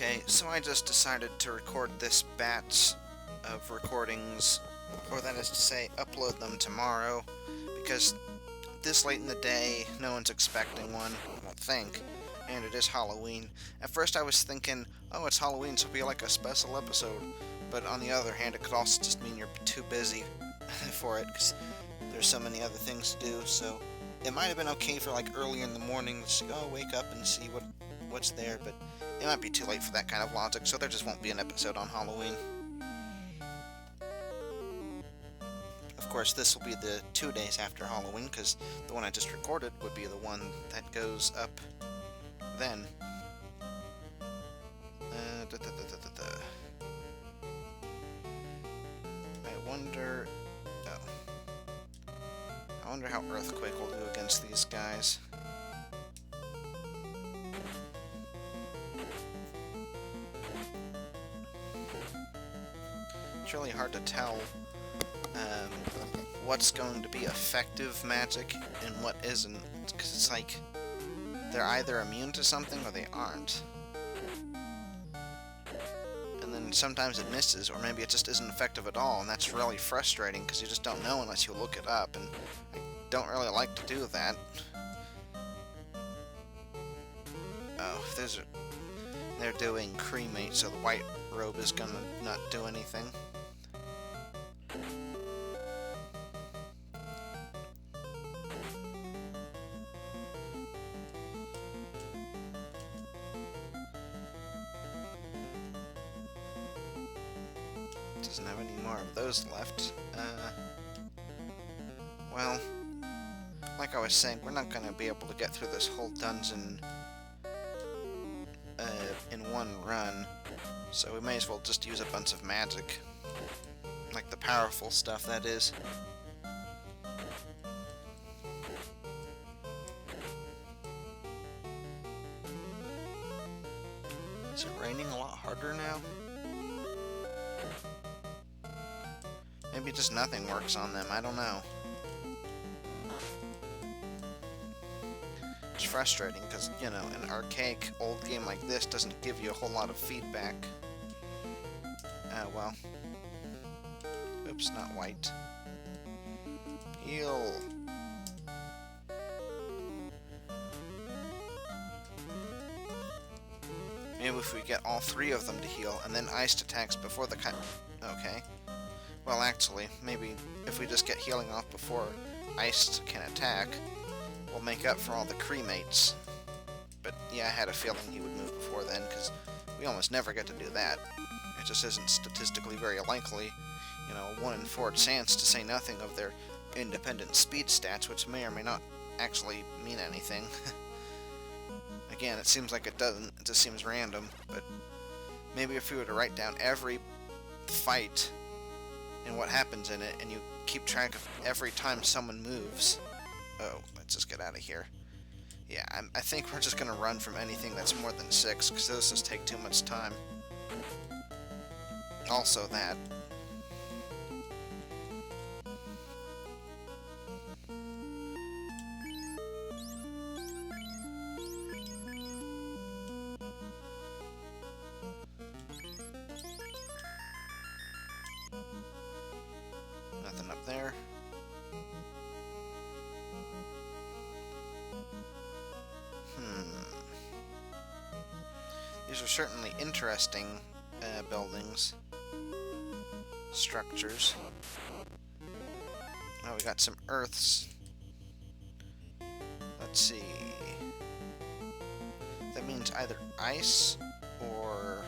Okay, so I just decided to record this batch of recordings, or that is to say, upload them tomorrow, because this late in the day, no one's expecting one, I don't think, and it is Halloween. At first I was thinking, oh, it's Halloween, so it'll be like a special episode, but on the other hand, it could also just mean you're too busy for it, because there's so many other things to do, so it might have been okay for like early in the morning, just go wake up and see what's there, but it might be too late for that kind of logic, so there just won't be an episode on Halloween. Of course, this will be the 2 days after Halloween, because the one I just recorded would be the one that goes up then. I wonder... Oh. I wonder how Earthquake will do against these guys. It's really hard to tell what's going to be effective magic and what isn't, because it's like they're either immune to something or they aren't. And then sometimes it misses, or maybe it just isn't effective at all, and that's really frustrating because you just don't know unless you look it up, and I don't really like to do that. Oh, they're doing cremate, so the white robe is gonna not do anything. Doesn't have any more of those left. Well, like I was saying, we're not gonna be able to get through this whole dungeon in one run, so we may as well just use a bunch of magic. Like the powerful stuff, that is. Is it raining a lot harder now? Maybe just nothing works on them, I don't know. It's frustrating because, you know, an archaic old game like this doesn't give you a whole lot of feedback. Well. Oops, not white. Heal. Maybe if we get all three of them to heal, and then iced attacks before the Okay. Well, actually, maybe if we just get healing off before iced can attack, we'll make up for all the cremates. But yeah, I had a feeling he would move before then, because we almost never get to do that. It just isn't statistically very likely. You know, 1 in 4 chance, to say nothing of their independent speed stats, which may or may not actually mean anything. Again, it seems like it doesn't, it just seems random, but maybe if we were to write down every fight and what happens in it, and you keep track of every time someone moves... Oh, let's just get out of here. Yeah, I think we're just gonna run from anything that's more than 6, because those just take too much time. Also that. Nothing up there. These are certainly interesting buildings. Structures. Oh, we got some earths. Let's see. That means either ice or...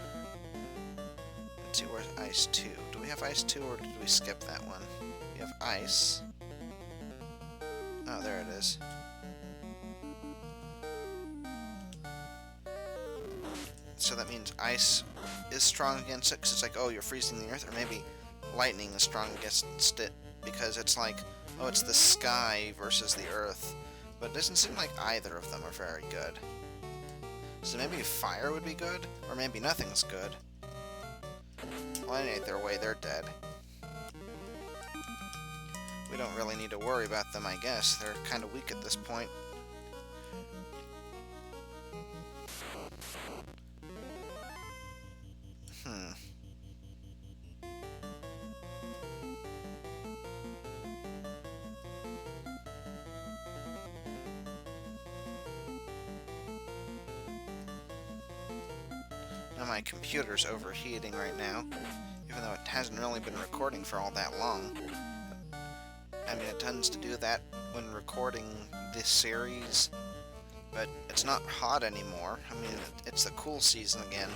Let's see, where's ice 2? Do we have ice 2 or did we skip that one? We have ice. Oh, there it is. So that means ice is strong against it, because it's like, oh, you're freezing the earth, or maybe lightning is strong against it, because it's like, oh, it's the sky versus the earth. But it doesn't seem like either of them are very good. So maybe fire would be good, or maybe nothing's good. Well, either way, they're dead. We don't really need to worry about them, I guess. They're kind of weak at this point. my computer's overheating right now, even though it hasn't really been recording for all that long. I mean, it tends to do that when recording this series, but it's not hot anymore. I mean, it's the cool season again.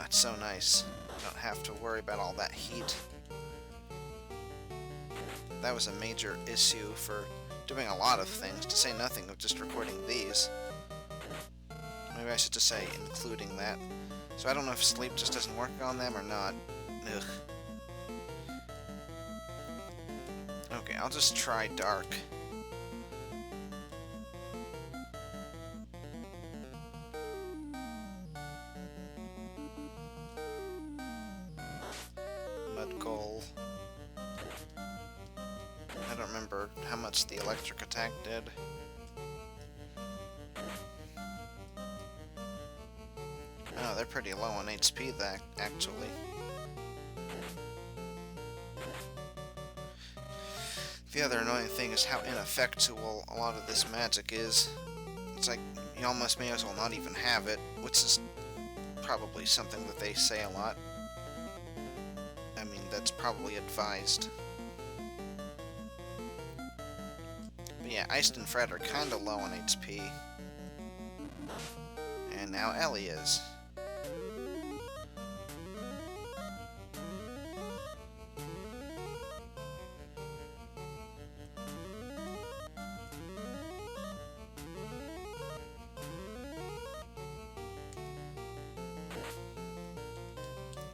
It's so nice. Don't have to worry about all that heat. That was a major issue for doing a lot of things, to say nothing of just recording these. Maybe I should just say including that. So I don't know if sleep just doesn't work on them or not. Ugh. Okay, I'll just try dark. Mud Goal. I don't remember how much the electric attack did. Oh, they're pretty low on HP, actually. The other annoying thing is how ineffectual a lot of this magic is. It's like, you almost may as well not even have it, which is probably something that they say a lot. I mean, that's probably advised. But yeah, Iced and Fred are kinda low on HP. And now Ellie is.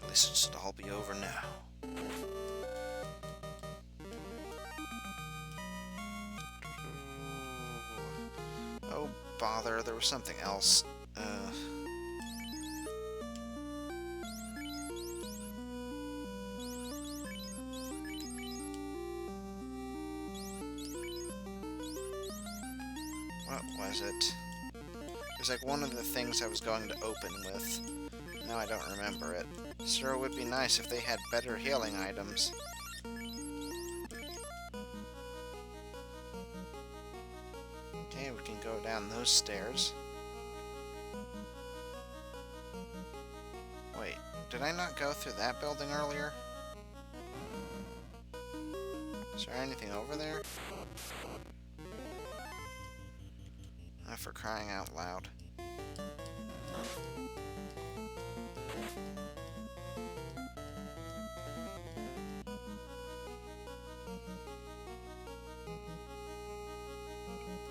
This should all be over now. Oh, bother, there was something else. What was it? It was like one of the things I was going to open with. Now I don't remember it. Sure would be nice if they had better healing items. Okay, we can go down those stairs. Wait, did I not go through that building earlier? Is there anything over there? Oh, for crying out loud.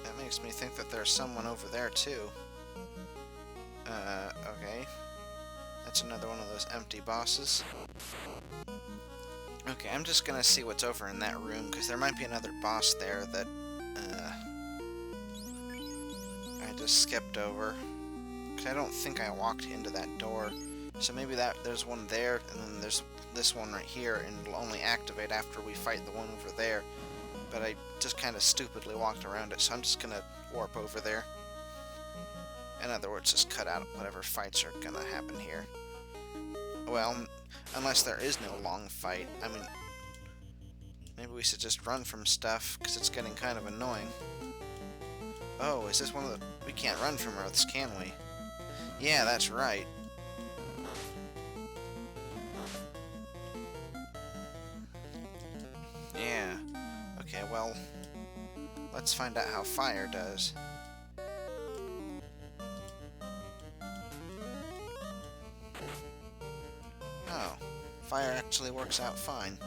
That makes me think that there's someone over there too. Okay. That's another one of those empty bosses. Okay, I'm just gonna see what's over in that room, because there might be another boss there that, I just skipped over. Because I don't think I walked into that door. So maybe there's one there, and then there's this one right here, and it'll only activate after we fight the one over there. But I just kind of stupidly walked around it, so I'm just gonna warp over there. In other words, just cut out whatever fights are gonna happen here. Well, unless there is no long fight. I mean, maybe we should just run from stuff, because it's getting kind of annoying. Oh, is this one of the... We can't run from Earths, can we? Yeah, that's right. Yeah. Okay, well, let's find out how fire does. Oh, fire actually works out fine.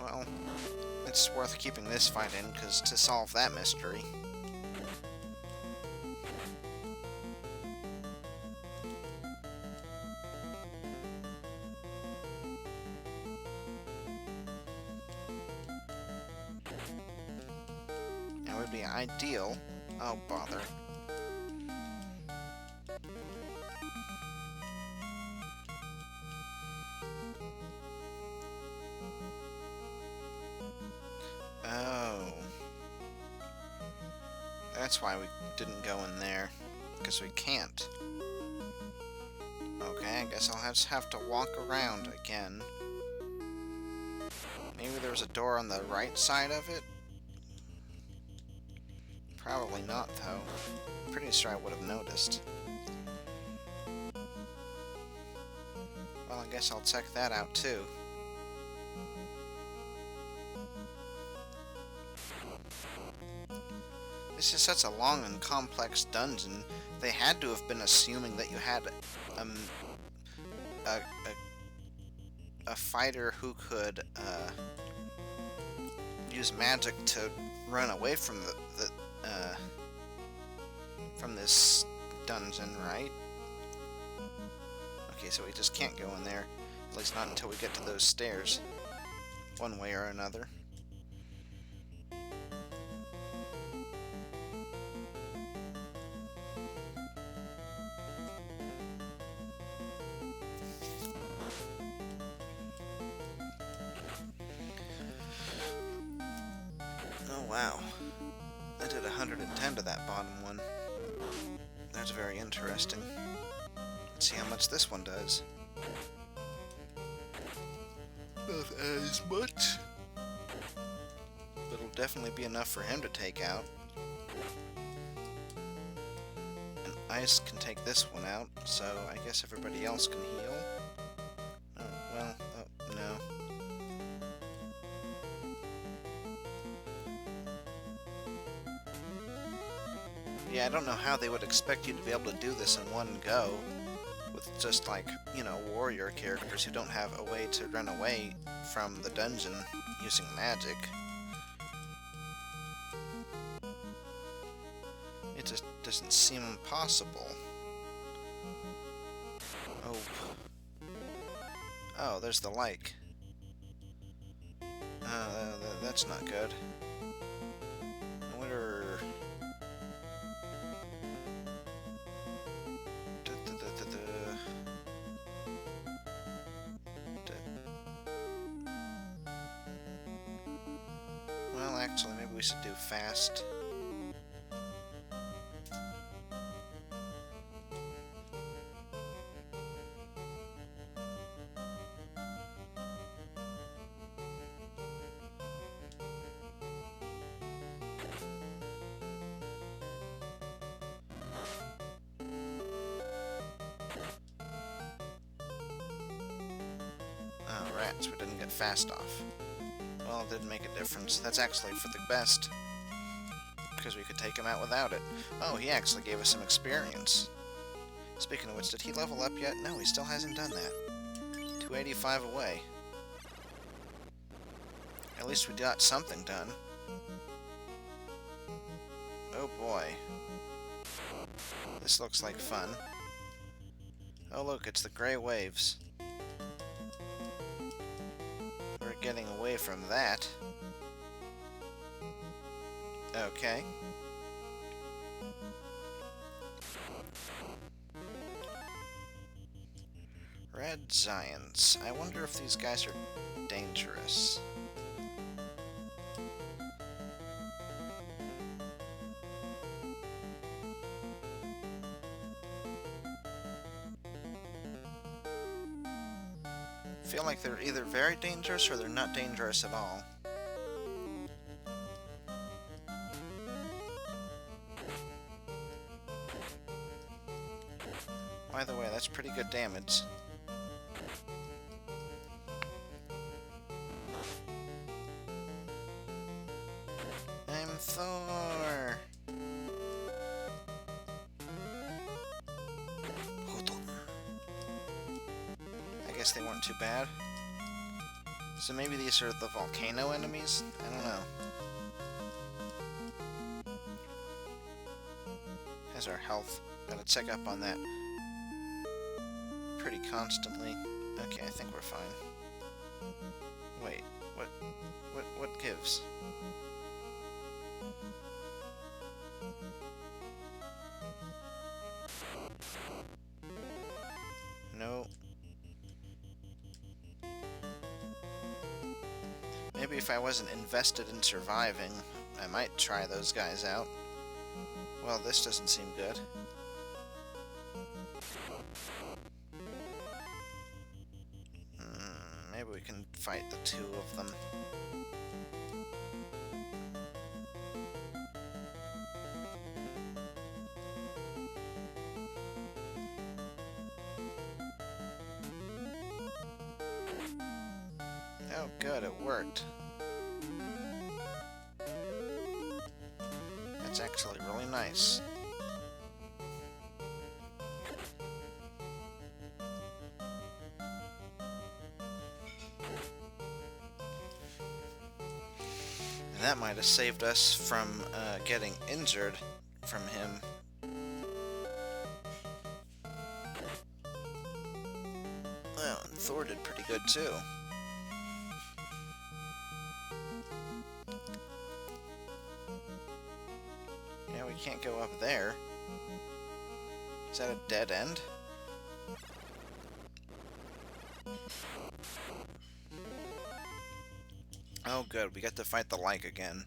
Well, it's worth keeping this fight in, because to solve that mystery. It would be ideal. Oh, bother. Oh. That's why we didn't go in there. Because we can't. Okay, I guess I'll just have to walk around again. Maybe Maybe there was a door on the right side of it? Probably not, though. Pretty sure I would have noticed. Well, I guess I'll check that out, too. This is such a long and complex dungeon. They had to have been assuming that you had a fighter who could use magic to run away from from this dungeon, right? Okay, so we just can't go in there, at least not until we get to those stairs, one way or another. Oh wow, I did 110 to that bottom one. That's very interesting. Let's see how much this one does. Not as much. But it'll definitely be enough for him to take out. And Ice can take this one out, so I guess everybody else can heal. Oh, well, oh, no. Yeah, I don't know how they would expect you to be able to do this in one go with just, like, you know, warrior characters who don't have a way to run away from the dungeon using magic. It just doesn't seem possible. Oh. Oh, there's the like. That's not good. I wonder... Well, actually, maybe we should do fast. Oh, rats, we didn't get fast off. Well, it didn't make a difference. That's actually for the best, because we could take him out without it. Oh, he actually gave us some experience. Speaking of which, did he level up yet? No, he still hasn't done that. 285 away. At least we got something done. Oh boy. This looks like fun. Oh look, it's the gray waves. We're getting away from that. Okay. Red Giants. I wonder if these guys are dangerous. I feel like they're either very dangerous or they're not dangerous at all. By the way, that's pretty good damage. I'm Thor! I guess they weren't too bad. So maybe these are the volcano enemies? I don't know. How's our health? Gotta check up on that pretty constantly. Okay, I think we're fine. Wait, what gives? No. Maybe if I wasn't invested in surviving, I might try those guys out. Well, this doesn't seem good. Maybe we can fight the two of them. good, it worked. That's actually really nice. And that might have saved us from getting injured from him. Well, and Thor did pretty good too. Yeah, we can't go up there. Is that a dead end? Oh good, we get to fight the Like again.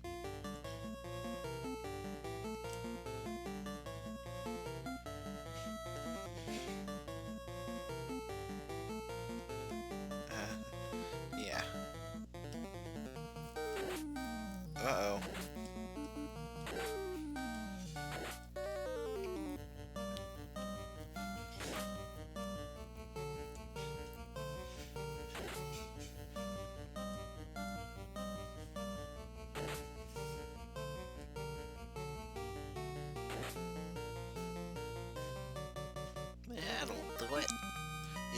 Yeah. Uh-oh. That'll do it.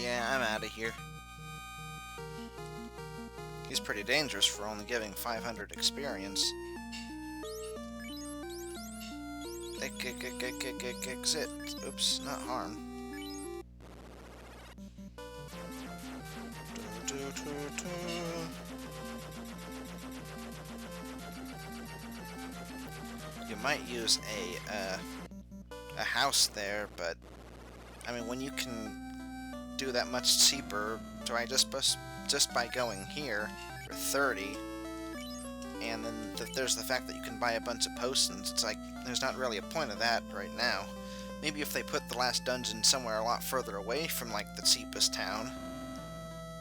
Yeah, I'm out of here. He's pretty dangerous for only giving 500 experience. Exit. Oops, not harm. You might use a house there, but I mean, when you can do that much cheaper, try just by going here for 30, and then there's the fact that you can buy a bunch of potions. It's like there's not really a point of that right now. Maybe if they put the last dungeon somewhere a lot further away from like the cheapest town.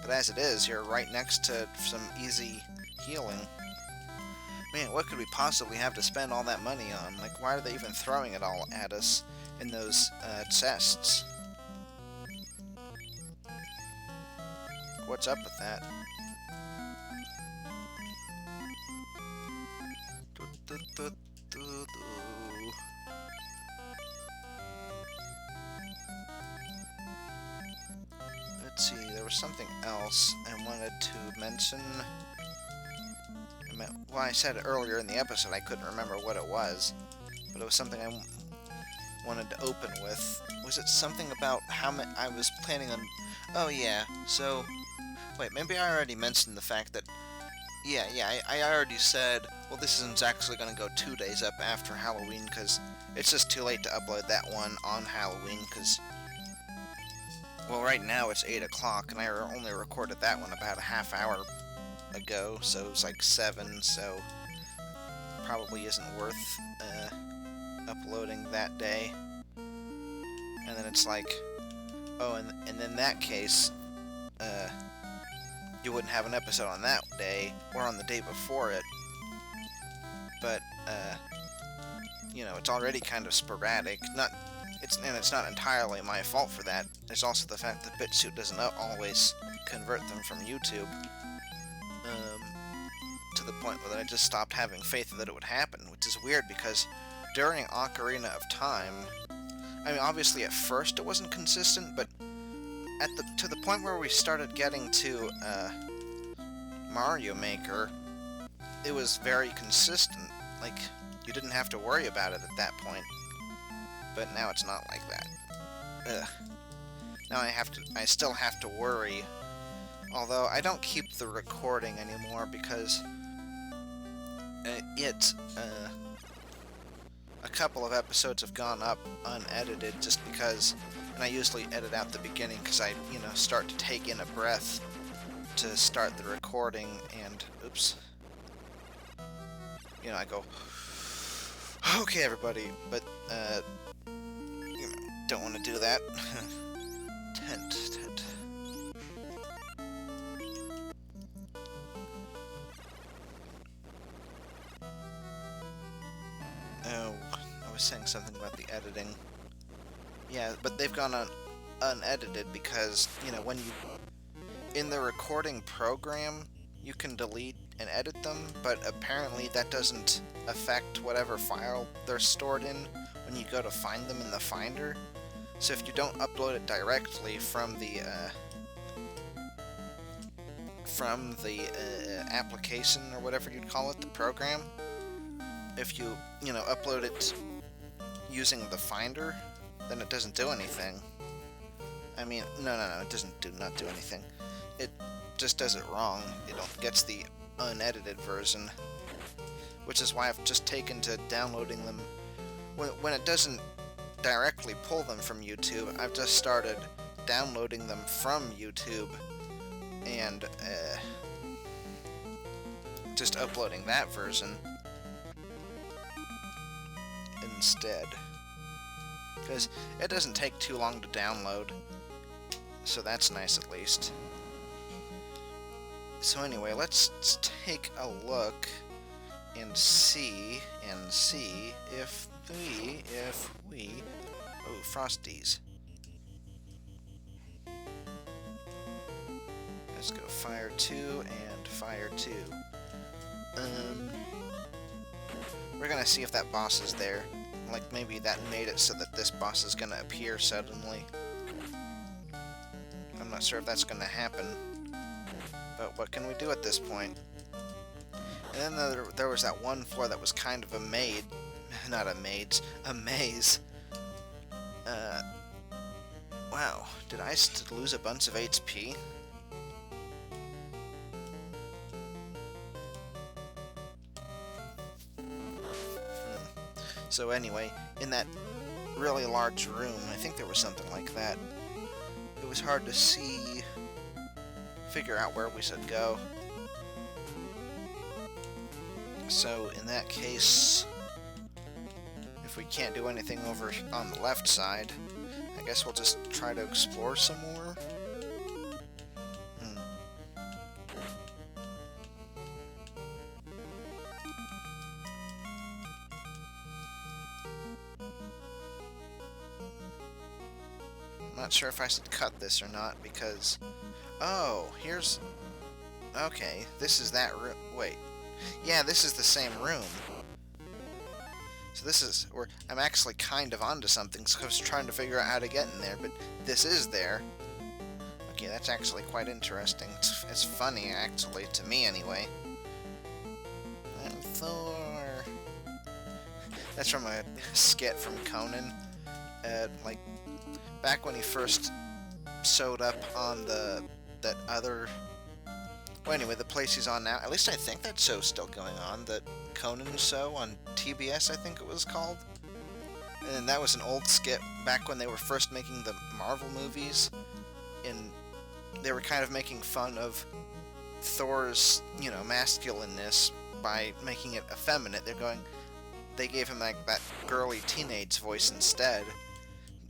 But as it is, you're right next to some easy healing. Man, what could we possibly have to spend all that money on? Like, why are they even throwing it all at us in those chests? What's up with that? Let's see, there was something else I wanted to mention. Well, I said it earlier in the episode, I couldn't remember what it was, but it was something I wanted to open with. Was it something about how I was planning on... Oh yeah, so... Wait, maybe I already mentioned the fact that... Yeah, I already said, well, this isn't actually going to go 2 days up after Halloween, because it's just too late to upload that one on Halloween, because... Well, right now it's 8 o'clock, and I only recorded that one about a half hour ago, so it's like 7, so probably isn't worth uploading that day. And then it's like, oh, and in that case, you wouldn't have an episode on that day, or on the day before it, but, you know, it's already kind of sporadic. It's not entirely my fault for that. There's also the fact that BitChute doesn't always convert them from YouTube, to the point where I just stopped having faith that it would happen, which is weird because during Ocarina of Time, I mean, obviously at first it wasn't consistent, but to the point where we started getting to Mario Maker, it was very consistent. Like, you didn't have to worry about it at that point. But now it's not like that. Ugh. Now I still have to worry. Although I don't keep the recording anymore because a couple of episodes have gone up unedited just because, and I usually edit out the beginning because I, you know, start to take in a breath to start the recording, and oops, you know, I go, okay everybody, but you know, don't want to do that. Tent. Oh, I was saying something about the editing. Yeah, but they've gone unedited because, you know, when you... In the recording program, you can delete and edit them, but apparently that doesn't affect whatever file they're stored in when you go to find them in the Finder. So if you don't upload it directly from the application or whatever you'd call it, the program, if you upload it using the Finder, then it doesn't do anything. I mean, no, it doesn't not do anything. It just does it wrong. It gets the unedited version, which is why I've just taken to downloading them. When it doesn't directly pull them from YouTube, I've just started downloading them from YouTube and just uploading that version instead, because it doesn't take too long to download, so that's nice at least. So anyway, let's take a look and see if we oh, Frosties. Let's go Fire 2 and Fire 2. We're gonna see if that boss is there. Like, maybe that made it so that this boss is gonna appear suddenly. I'm not sure if that's gonna happen, but what can we do at this point? And then there was that one floor that was kind of a maze. Not a maze, a maze. Wow, did I lose a bunch of HP? So anyway, in that really large room, I think there was something like that. It was hard to figure out where we should go. So in that case, if we can't do anything over on the left side, I guess we'll just try to explore some more. I'm not sure if I should cut this or not, because... Oh, here's... Okay, this is that room. Wait. Yeah, this is the same room. So this is where I'm actually kind of onto something, so I was trying to figure out how to get in there, but this is there. Okay, that's actually quite interesting. It's funny, actually, to me anyway. I'm Thor. That's from a skit from Conan. Like, back when he first showed up on that other... Well, anyway, the place he's on now, at least I think that show's still going on, that Conan show on TBS, I think it was called. And that was an old skit back when they were first making the Marvel movies, and they were kind of making fun of Thor's, masculineness by making it effeminate. They gave him like that girly teenage voice instead.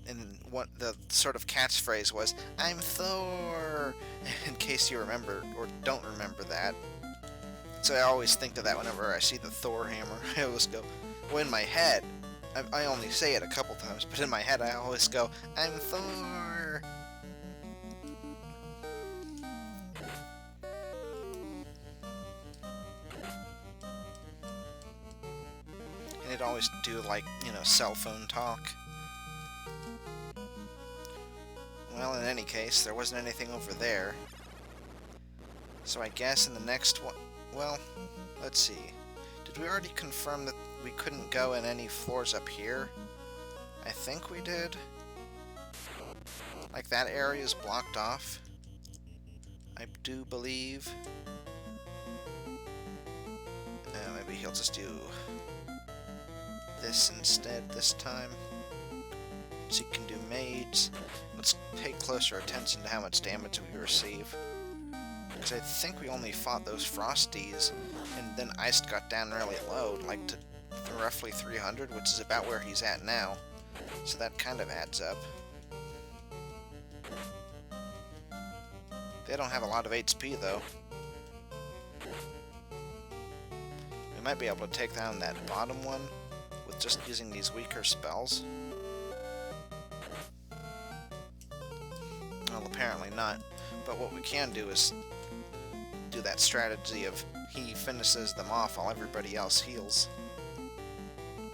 And what the sort of catchphrase was, "I'm Thor," in case you remember or don't remember that. So I always think of that whenever I see the Thor hammer. I always go, well, in my head, I only say it a couple times, but in my head I always go, "I'm Thor." And it'd always do like, cell phone talk. Well, in any case, there wasn't anything over there. So I guess in the next one... Well, let's see. Did we already confirm that we couldn't go in any floors up here? I think we did. Like, that area is blocked off. I do believe. Maybe he'll just do this instead this time. So you can do mage. Let's pay closer attention to how much damage we receive. Because I think we only fought those Frosties, and then Ice got down really low, like to roughly 300, which is about where he's at now. So that kind of adds up. They don't have a lot of HP, though. We might be able to take down that bottom one with just using these weaker spells. Well, apparently not. But what we can do is do that strategy of he finishes them off while everybody else heals.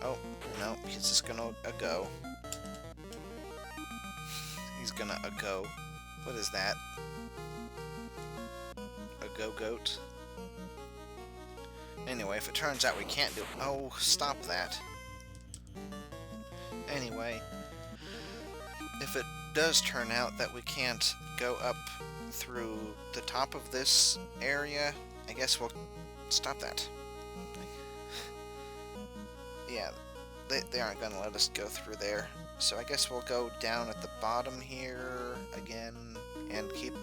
Oh, no, he's just gonna go. He's gonna go. What is that? A go-goat? Anyway, if it turns out we can't do... Oh, stop that. Anyway, if it does turn out that we can't go up through the top of this area, I guess we'll... Stop that. Yeah, they aren't going to let us go through there. So I guess we'll go down at the bottom here again and keep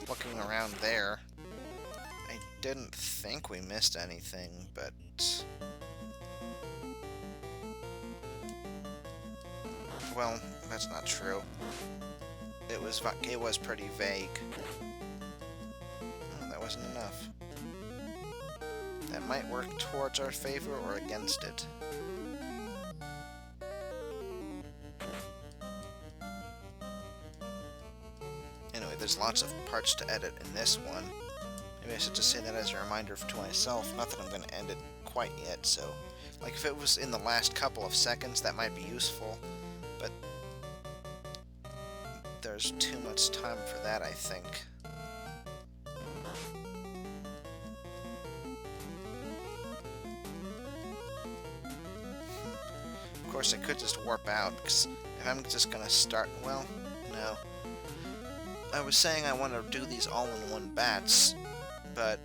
looking around there. I didn't think we missed anything, but... Well, that's not true. It was pretty vague. Oh, that wasn't enough. That might work towards our favor or against it. Anyway, there's lots of parts to edit in this one. Maybe I should just say that as a reminder to myself. Not that I'm going to end it quite yet, so... Like, if it was in the last couple of seconds, that might be useful. But... there's too much time for that, I think. Of course, I could just warp out, because if I'm just going to start... Well, no. I was saying I want to do these all-in-one bats, but,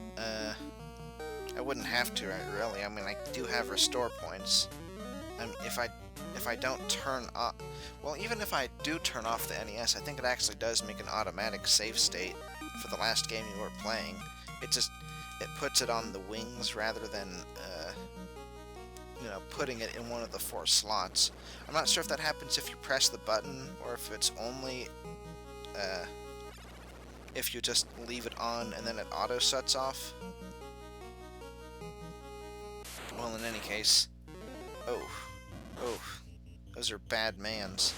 I wouldn't have to, really. I mean, I do have restore points. If I don't turn off... Well, even if I do turn off the NES, I think it actually does make an automatic save state for the last game you were playing. It puts it on the wings rather than, you know, putting it in one of the 4 slots. I'm not sure if that happens if you press the button, or if it's only, if you just leave it on and then it auto-shuts off. Well, in any case... Oh. Those are bad mans.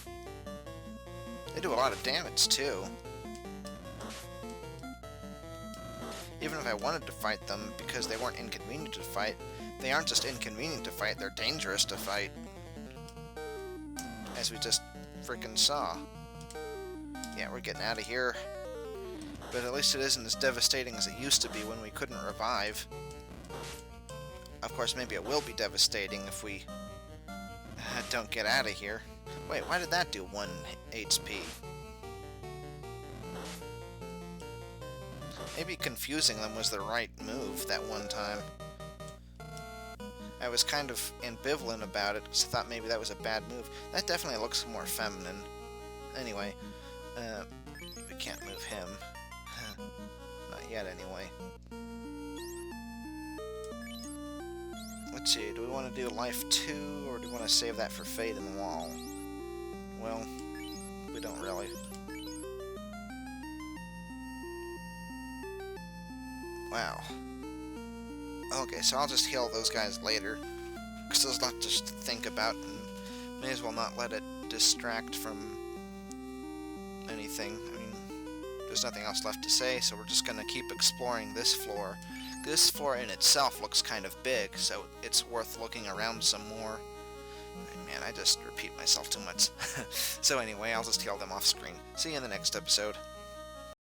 They do a lot of damage, too. Even if I wanted to fight them, because they weren't inconvenient to fight, they aren't just inconvenient to fight, they're dangerous to fight. As we just frickin' saw. Yeah, we're getting out of here. But at least it isn't as devastating as it used to be when we couldn't revive. Of course, maybe it will be devastating if we don't get out of here. Wait, why did that do 1 HP? Maybe confusing them was the right move that one time. I was kind of ambivalent about it, because I thought maybe that was a bad move. That definitely looks more feminine. Anyway, we can't move him. Not yet, anyway. Let's see, do we want to do Life 2, or do we want to save that for Fade and Wall? Well, we don't really. Wow. Okay, so I'll just heal those guys later, because there's a lot to think about, and may as well not let it distract from anything. I mean, there's nothing else left to say, so we're just going to keep exploring this floor. This floor in itself looks kind of big, so it's worth looking around some more. Man, I just repeat myself too much. So anyway, I'll just heal them off screen. See you in the next episode.